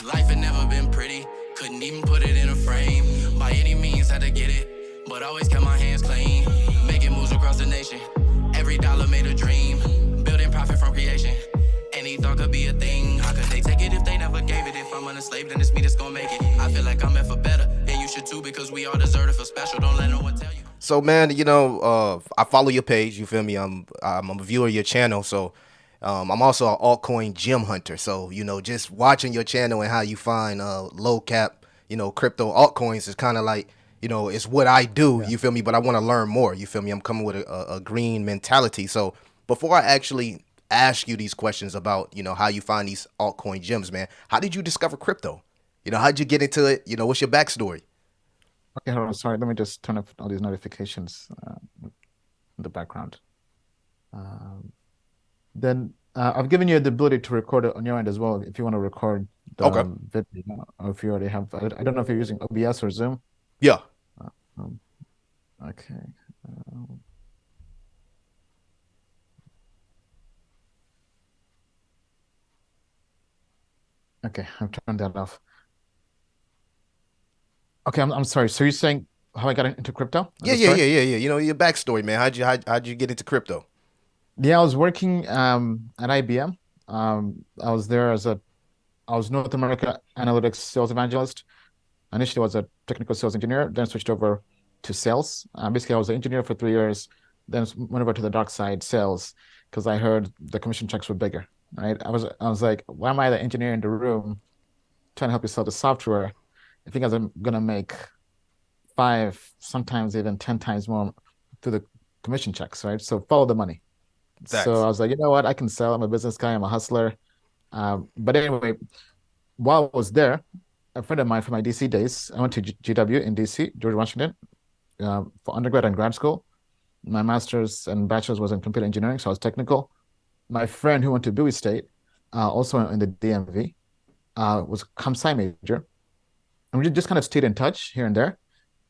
Life had never been pretty, couldn't even put it in a frame. By any means, had to get it, but always kept my hands clean. Making moves across the nation, every dollar made a dream. Building profit from creation, any thought could be a thing. How could they take it if they never gave it? If I'm enslaved, then it's me that's gonna make it. I feel like I'm meant for better, and you should too, because we all deserve to feel special. Don't let no one tell you. So man, I follow your page. You feel me? I'm a viewer of your channel. So I'm also an altcoin gem hunter. So just watching your channel and how you find low cap, crypto altcoins is kind of like it's what I do. Yeah. You feel me? But I want to learn more. You feel me? I'm coming with a green mentality. So before I actually ask you these questions about how you find these altcoin gems, man, how did you discover crypto? How'd you get into it? What's your backstory? Okay, hold on. Sorry, let me just turn off all these notifications in the background. Um, then I've given you the ability to record it on your end as well if you want to record Okay. the video, or if you already have. I don't know if you're using OBS or Zoom. Yeah. Uh, um, okay. Um, okay, I've turned that off. Okay, I'm sorry. So you're saying how I got into crypto at Yeah, the yeah, start? yeah, yeah, yeah. Your backstory, man. How'd you get into crypto? Yeah, I was working at IBM. I was North America analytics sales evangelist. Initially, I was a technical sales engineer, then switched over to sales. Basically, I was an engineer for 3 years, then went over to the dark side sales because I heard the commission checks were bigger. Right? I was like, why am I the engineer in the room trying to help you sell the software? I think I'm gonna make five, sometimes even 10 times more through the commission checks, right? So follow the money. So I Facts. was like, you know what? I can sell. I'm a business guy. I'm a hustler. But anyway, while I was there, a friend of mine from my DC days, I went to GW in DC, George Washington, for undergrad and grad school. My master's and bachelor's was in computer engineering, so I was technical. My friend who went to Bowie State, also in the DMV, was a comp sci major. And we just kind of stayed in touch here and there.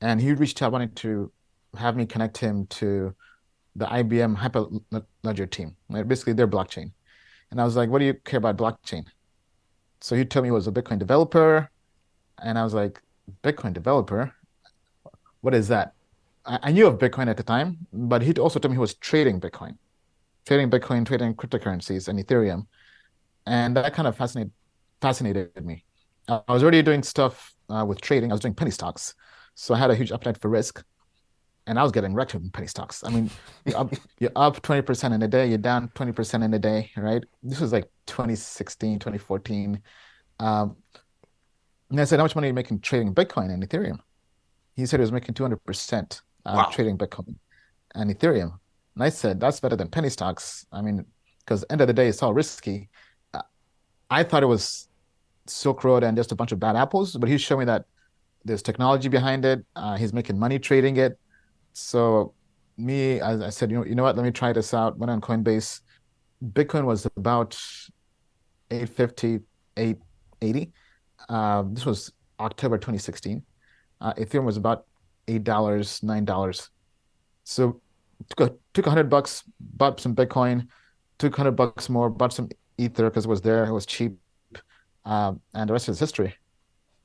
And he reached out wanting to have me connect him to the IBM Hyperledger team, right? Basically their blockchain. And I was like, what do you care about blockchain? So he told me he was a Bitcoin developer. And I was like, Bitcoin developer? What is that? I knew of Bitcoin at the time, but he also told me he was trading Bitcoin, trading cryptocurrencies and Ethereum. And that kind of fascinated me. I was already doing stuff with trading. I was doing penny stocks. So I had a huge appetite for risk. And I was getting wrecked in penny stocks. I mean, you're up 20% in a day, you're down 20% in a day, right? This was like 2016, 2014. Um, and I said, how much money are you making trading Bitcoin and Ethereum? He said he was making 200% Wow. trading Bitcoin and Ethereum. And I said, that's better than penny stocks. I mean, because end of the day, it's all risky. Uh, I thought it was Silk Road and just a bunch of bad apples, but he's showing me that there's technology behind it. He's making money trading it. So I said, you know what? Let me try this out. Went on Coinbase. Bitcoin was about 850, 880. This was October 2016. Ethereum was about $8, $9. So took $100, bought some Bitcoin, took $100 more, bought some Ether because it was there, it was cheap. And the rest is history.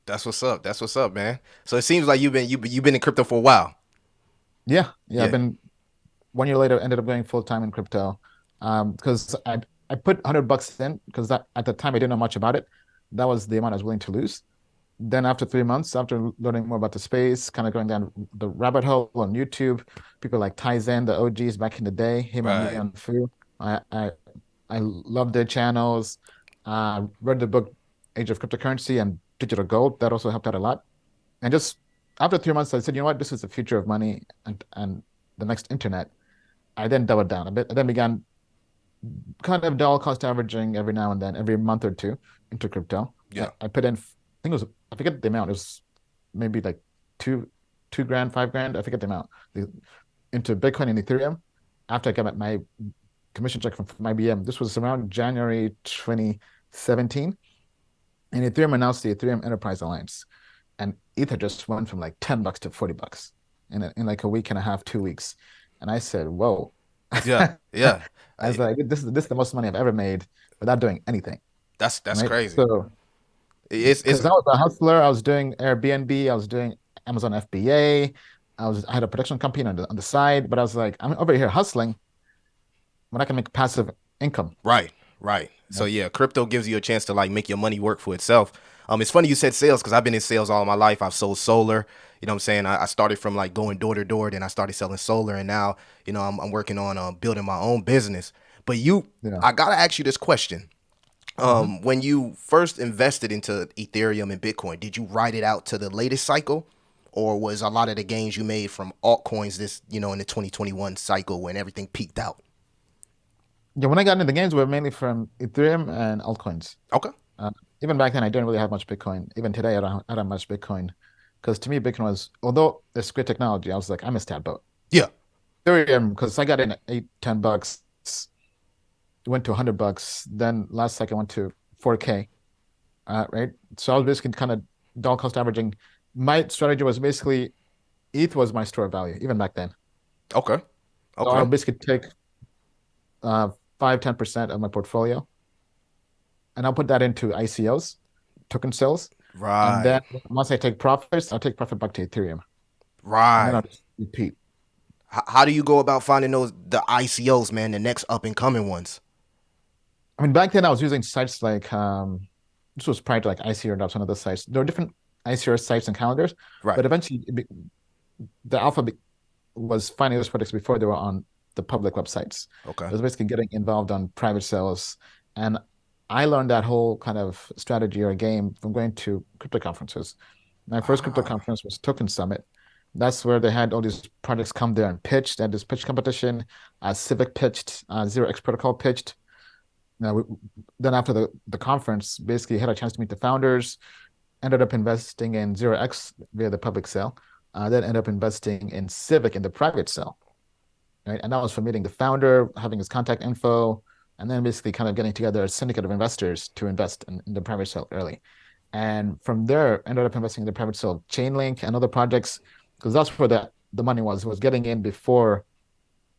That's what's up. That's what's up, man. So it seems like you've been in crypto for a while. Yeah, yeah. I've Yeah. been 1 year later, ended up going full time in crypto. Because I put $100 in because that at the time I didn't know much about it. That was the amount I was willing to lose. Then after 3 months, after learning more about the space, kind of going down the rabbit hole on YouTube, people like Tizen, the OGs back in the day, him and Right. Leon Fu. I love their channels. Read the book Age of Cryptocurrency and Digital Gold. That also helped out a lot. And just after 3 months, I said, you know what, this is the future of money and the next internet. I then doubled down a bit. I then began kind of dollar cost averaging every now and then, every month or two into crypto. Yeah. I put in, I think it was, I forget the amount. It was maybe like two, 2 grand, 5 grand. I forget the amount into Bitcoin and Ethereum. After I got my commission check from IBM, this was around January 2017. And Ethereum announced the Ethereum Enterprise Alliance, and Ether just went from like $10 to $40 in like a week and a half, 2 weeks. And I said, "Whoa!" Yeah. I Yeah. was I, like, "This is the most money I've ever made without doing anything." that's Right? crazy. So It's Because I was a hustler. I was doing Airbnb. I was doing Amazon FBA. I had a production company on the side, but I was like, I'm over here hustling when I can make passive income. right, right. So Right? yeah, crypto gives you a chance to like make your money work for itself. It's funny you said sales because I've been in sales all my life. I've sold solar. You know what I'm saying? I started from like going door to door, then I started selling solar, and now I'm working on building my own business. But Yeah. I gotta ask you this question. hmm When you first invested into Ethereum and Bitcoin, did you ride it out to the latest cycle, or was a lot of the gains you made from altcoins this in the 2021 cycle when everything peaked out? Yeah. When I got into the games, were mainly from Ethereum and altcoins. Okay. Uh, Even back then, I didn't really have much Bitcoin. Even today, I don't have much Bitcoin. Because to me, Bitcoin was, although it's great technology, I was like, I missed that boat. Yeah. Ethereum, because I got in at 8, $10. It went to $100. Then last cycle went to 4K. Right. So I was basically kind of dollar cost averaging. My strategy was basically ETH was my store of value, even back then. Okay. So I'll Okay. basically take uh 5-10% of my portfolio and I'll put that into ICOs, token sales. And Right. then once I take profits, I'll take profit back to Ethereum. And then I'll Right. just repeat. How do you go about finding the ICOs, man, the next up and coming ones? I mean, back then I was using sites like this was prior to like ICO or some of the sites. There were different ICO sites and calendars, Right. but eventually the alpha was finding those products before they were on the public websites. It Okay. was basically getting involved on private sales. And I learned that whole kind of strategy or game from going to crypto conferences. My first crypto Ah. conference was Token Summit. That's where they had all these projects come there and pitch. They had this pitch competition. Civic pitched, 0x Protocol pitched. Now, then after the conference, basically had a chance to meet the founders, ended up investing in 0x via the public sale, then ended up investing in Civic in the private sale, right? And that was from meeting the founder, having his contact info, and then basically kind of getting together a syndicate of investors to invest in the private sale early. And from there, ended up investing in the private sale of Chainlink and other projects, because that's where the money was. It was getting in before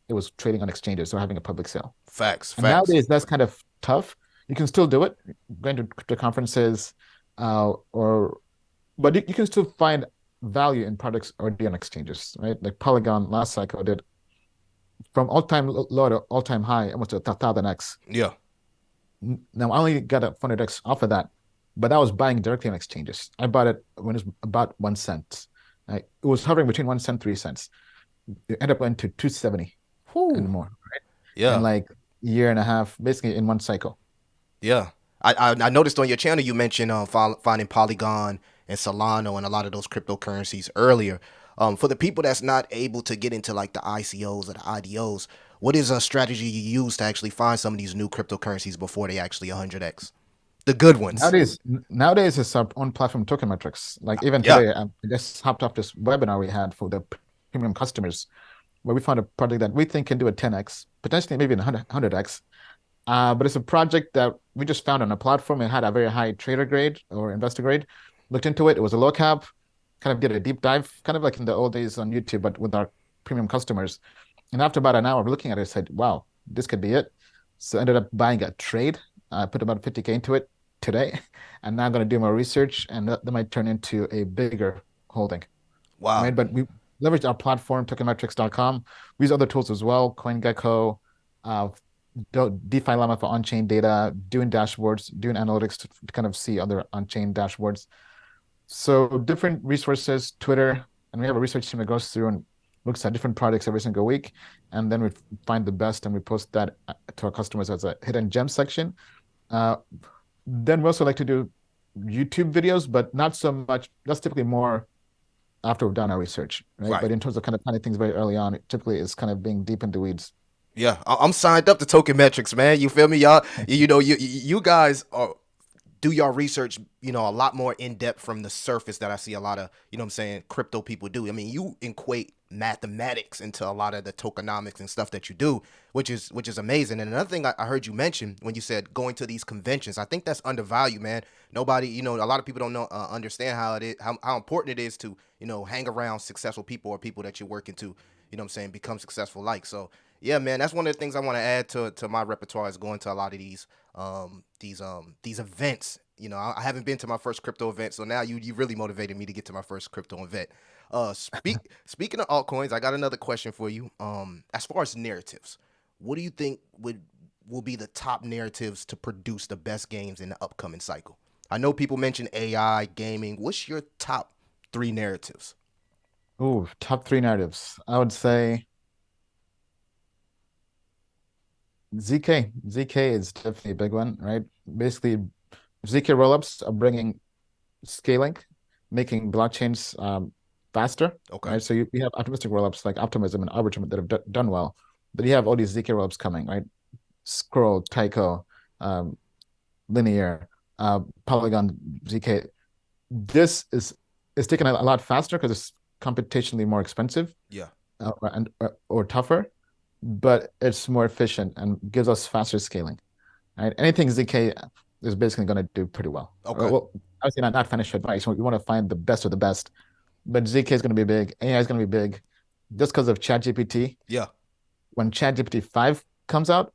it was trading on exchanges, so having a public sale. Facts. And Facts. nowadays, that's kind of tough. You can still do it, going to crypto conferences, or but you can still find value in products already on exchanges, right? Like Polygon last cycle did from all-time low to all-time high, almost a 1,000x. Yeah. Now I only got a 400x off of that, but I was buying directly on exchanges. I bought it when it was about 1 cent. Right? It was hovering between 1 cent, 3 cents. It ended up going to 270 and Whew. more in Yeah. like a year and a half, basically in one cycle. Yeah. I noticed on your channel you mentioned finding Polygon and Solano and a lot of those cryptocurrencies earlier. For the people that's not able to get into like the ICOs or the IDOs, what is a strategy you use to actually find some of these new cryptocurrencies before they actually 100x? The good ones. Nowadays it's our own platform token metrics. Like even Yeah. today, I just hopped off this webinar we had for the premium customers, where we found a project that we think can do a 10x, potentially maybe a 100x. But it's a project that we just found on a platform. It had a very high trader grade or investor grade. Looked into it. It was a low cap. Kind of did a deep dive, kind of like in the old days on YouTube, but with our premium customers. And after about an hour of looking at it, I said, "Wow, this could be it." So I ended up buying a trade. I put about 50K into it today, and now I'm going to do more research, and that might turn into a bigger holding. Wow. Right? But we leverage our platform, tokenmetrics.com. We use other tools as well, CoinGecko, uh, DeFi Llama for on-chain data, doing dashboards, doing analytics to kind of see other on-chain dashboards. So different resources, Twitter, and we have a research team that goes through and looks at different products every single week, and then we find the best and we post that to our customers as a hidden gem section. Uh, then we also like to do YouTube videos, but not so much. That's typically more after we've done our research, right? Right. But in terms of kind of finding things very early on, it typically is kind of being deep in the weeds. Yeah. I'm signed up to Token Metrics, man. You feel me, y'all? You guys are do your research, a lot more in depth from the surface that I see a lot of, what I'm saying, crypto people do. I mean, you equate mathematics into a lot of the tokenomics and stuff that you do, which is amazing. And another thing I heard you mention when you said going to these conventions, I think that's undervalued, man. Nobody, a lot of people don't know understand how it is, how important it is to, hang around successful people or people that you're working to, what I'm saying, become successful like. So yeah, man, that's one of the things I want to add to my repertoire is going to a lot of these events I haven't been to my first crypto event, so now you really motivated me to get to my first crypto event. Speaking of altcoins, I got another question for you. As far as narratives, what do you think will be the top narratives to produce the best games in the upcoming cycle? I know people mention AI, gaming. What's your top three narratives? Ooh, top three narratives. I would say ZK. ZK is definitely a big one, right? Basically, ZK rollups are bringing scaling, making blockchains faster, Okay. right? So you have optimistic rollups like Optimism and Arbitrum that have done well, but you have all these ZK rollups coming, right? Scroll, Tyco, um, Linear, Polygon, ZK. This is taken a lot faster because it's computationally more expensive Yeah. or tougher, but it's more efficient and gives us faster scaling. Right? Anything ZK is basically going to do pretty well. Okay. Well, obviously not financial advice. We want to find the best of the best, but ZK is going to be big. AI is going to be big, just because of ChatGPT. Yeah. When ChatGPT 5 comes out,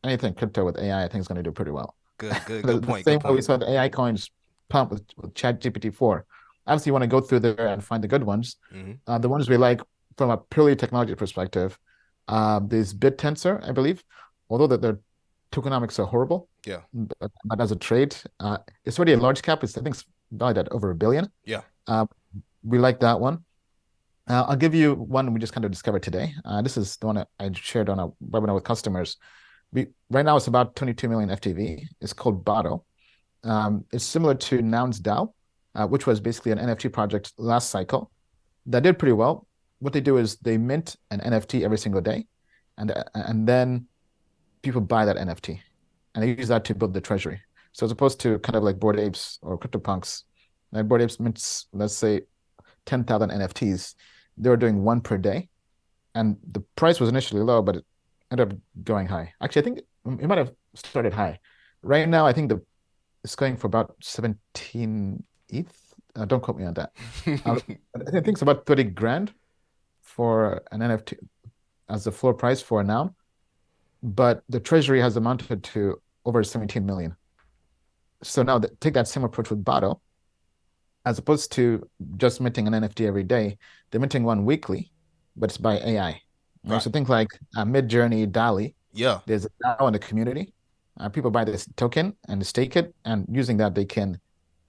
anything crypto with AI, I think is going to do pretty well. Good. Good. the, Good the point. Good same way we point. saw the AI coins pump with ChatGPT 4. Obviously, you want to go through there and find the good ones. Hmm. The ones we like from a purely technology perspective. There's BitTensor, I believe, although that their tokenomics are horrible, Yeah. but as a trade, it's already a large cap. I think it's valued at over 1 billion. Yeah. Uh, we like that one. I'll give you one we just kind of discovered today. This is the one I shared on a webinar with customers. Right now it's about 22 million FTV. It's called Botto. It's similar to Nouns DAO, which was basically an NFT project last cycle that did pretty well. What they do is they mint an NFT every single day, and then people buy that NFT, and they use that to build the treasury. So as opposed to kind of like Bored Apes or CryptoPunks, like Bored Apes mints, let's say 10,000 NFTs, they were doing one per day, and the price was initially low, but it ended up going high. Actually, I think it might have started high. Right now, I think it's going for about 17 ETH. Don't quote me on that. Uh, I think it's about 30 grand for an NFT as the floor price for a noun, but the treasury has amounted to over 17 million. So now take that same approach with Botto, as opposed to just minting an NFT every day, they're minting one weekly, but it's by AI. Right? Right. So think like Midjourney, DALI. Yeah. There's a DAO in the community. People buy this token and stake it, and using that they can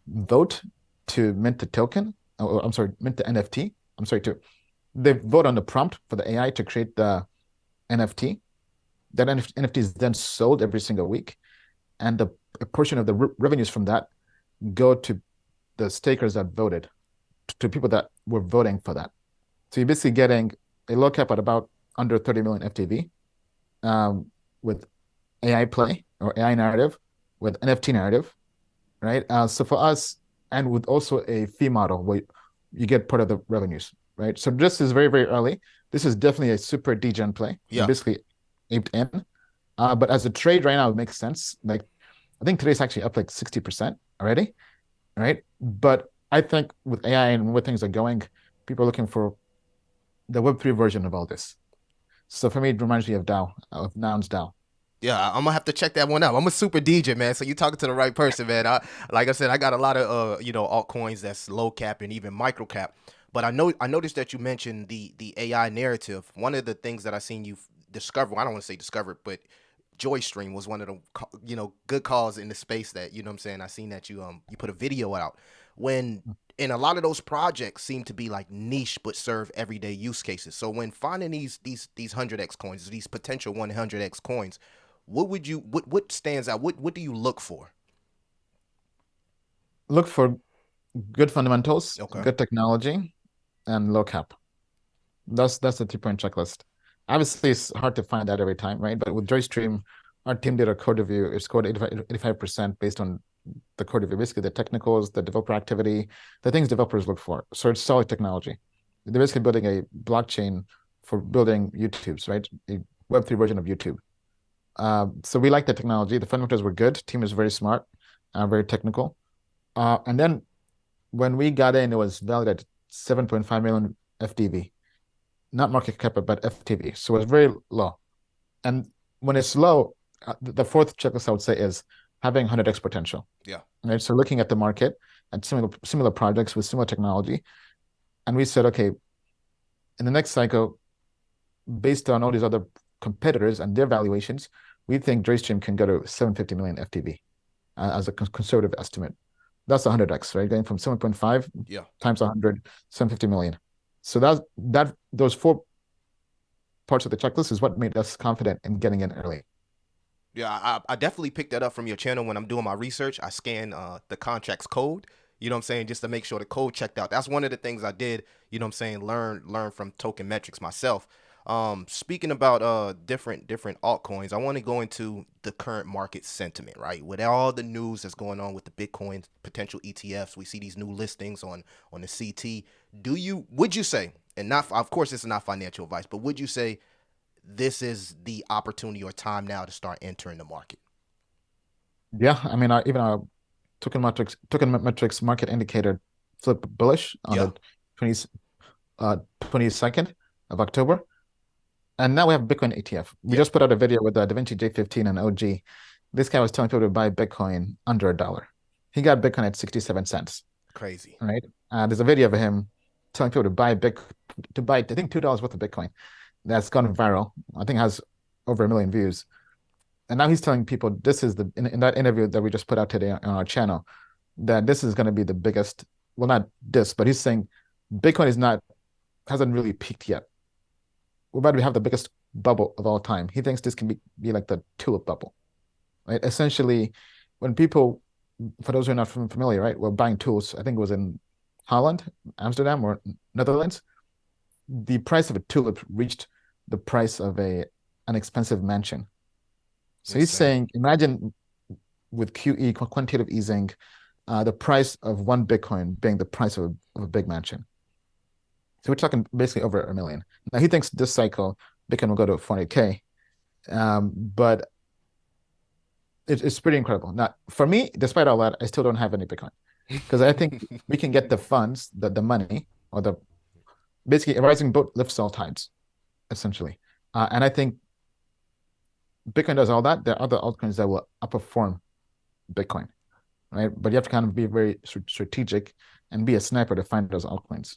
vote to mint the token. Or, I'm sorry, mint the NFT. I'm sorry, to they vote on the prompt for the AI to create the NFT. That NFT is then sold every single week, and a portion of the revenues from that go to the stakers that voted, to people that were voting for that. So you're basically getting a low cap at about under 30 million FTV, with AI play or AI narrative, with NFT narrative, right? So for us, and with also a fee model where you get part of the revenues, right? So this is very, very early. This is definitely a super degen play. We Yeah. basically aped in. But as a trade right now, it makes sense. Like I think today's actually up like 60% already, right? But I think with AI and where things are going, people are looking for the Web3 version of all this. So for me, it reminds me of DAO, of Nouns DAO. Yeah, I'm gonna have to check that one out. I'm a super DJ, man. So you talking to the right person, man. Like I said, I got a lot of altcoins that's low cap and even micro cap. But I noticed that you mentioned the AI narrative. One of the things that I seen you discover, well, I don't want to say discovered, but Joystream was one of the good calls in the space that what I'm saying. I seen that you put a video out when and a lot of those projects seem to be like niche but serve everyday use cases. So when finding these 100x coins, these potential 100x coins, what stands out? What do you look for? Look for good fundamentals, Okay. good technology, and low cap. That's the 3 point checklist. Obviously, it's hard to find that every time, right? But with Joystream, our team did a code review. It scored 85% based on the code review, basically the technicals, the developer activity, the things developers look for. So it's solid technology. They're basically building a blockchain for building YouTubes, right? A Web3 version of YouTube. So we like the technology. The fundamentals were good. Team is very smart, very technical. And then when we got in, it was valued at 7.5 million FTV, not market cap, but FTV. So it was very low. And when it's low, the fourth checklist I would say is having 100x potential. Yeah. Right. So looking at the market and similar projects with similar technology, and we said, okay, in the next cycle, based on all these other competitors and their valuations, we think Joystream can go to 750 million FTV as a conservative estimate. That's 100x, right? Going from 7.5 Yeah. times 100, 750 million. So those four parts of the checklist is what made us confident in getting in early. Yeah, I definitely picked that up from your channel when I'm doing my research. I scan the contract's code, you know what I'm saying, just to make sure the code checked out. That's one of the things I did, you know what I'm saying, learn from token metrics myself. Speaking about different altcoins, I want to go into the current market sentiment, right? With all the news that's going on with the Bitcoin potential ETFs, we see these new listings on the CT. Would you say, and not of course this is not financial advice, but would you say this is the opportunity or time now to start entering the market? Yeah, I mean, even our token metrics market indicator flip bullish on Yeah. the 20, 22nd of October. And now we have Bitcoin ETF. We Yeah. just put out a video with the DaVinci J15 and OG. This guy was telling people to buy Bitcoin under $1. He got Bitcoin at 67 cents, Crazy. right? There's a video of him telling people to buy, I think, $2 worth of Bitcoin. That's gone viral. I think it has over 1 million views. And now he's telling people this is in that interview that we just put out today on our channel, that this is going to be the biggest, well, not this, but he's saying Bitcoin hasn't really peaked yet. We're about to have the biggest bubble of all time. He thinks this can be like the tulip bubble, right? Essentially, when people, for those who are not familiar, right, were buying tools, I think it was in Holland, Amsterdam, or Netherlands, the price of a tulip reached the price of an expensive mansion. So he's Insane. saying, imagine with QE, quantitative easing, the price of one Bitcoin being the price of a big mansion. So we're talking basically over 1 million. Now he thinks this cycle Bitcoin will go to 40K, but it's pretty incredible. Now, for me, despite all that, I still don't have any Bitcoin because I think we can get the funds, the money, or the basically a rising boat lifts all tides, essentially. And I think Bitcoin does all that. There are other altcoins that will outperform Bitcoin, right? But you have to kind of be very strategic and be a sniper to find those altcoins.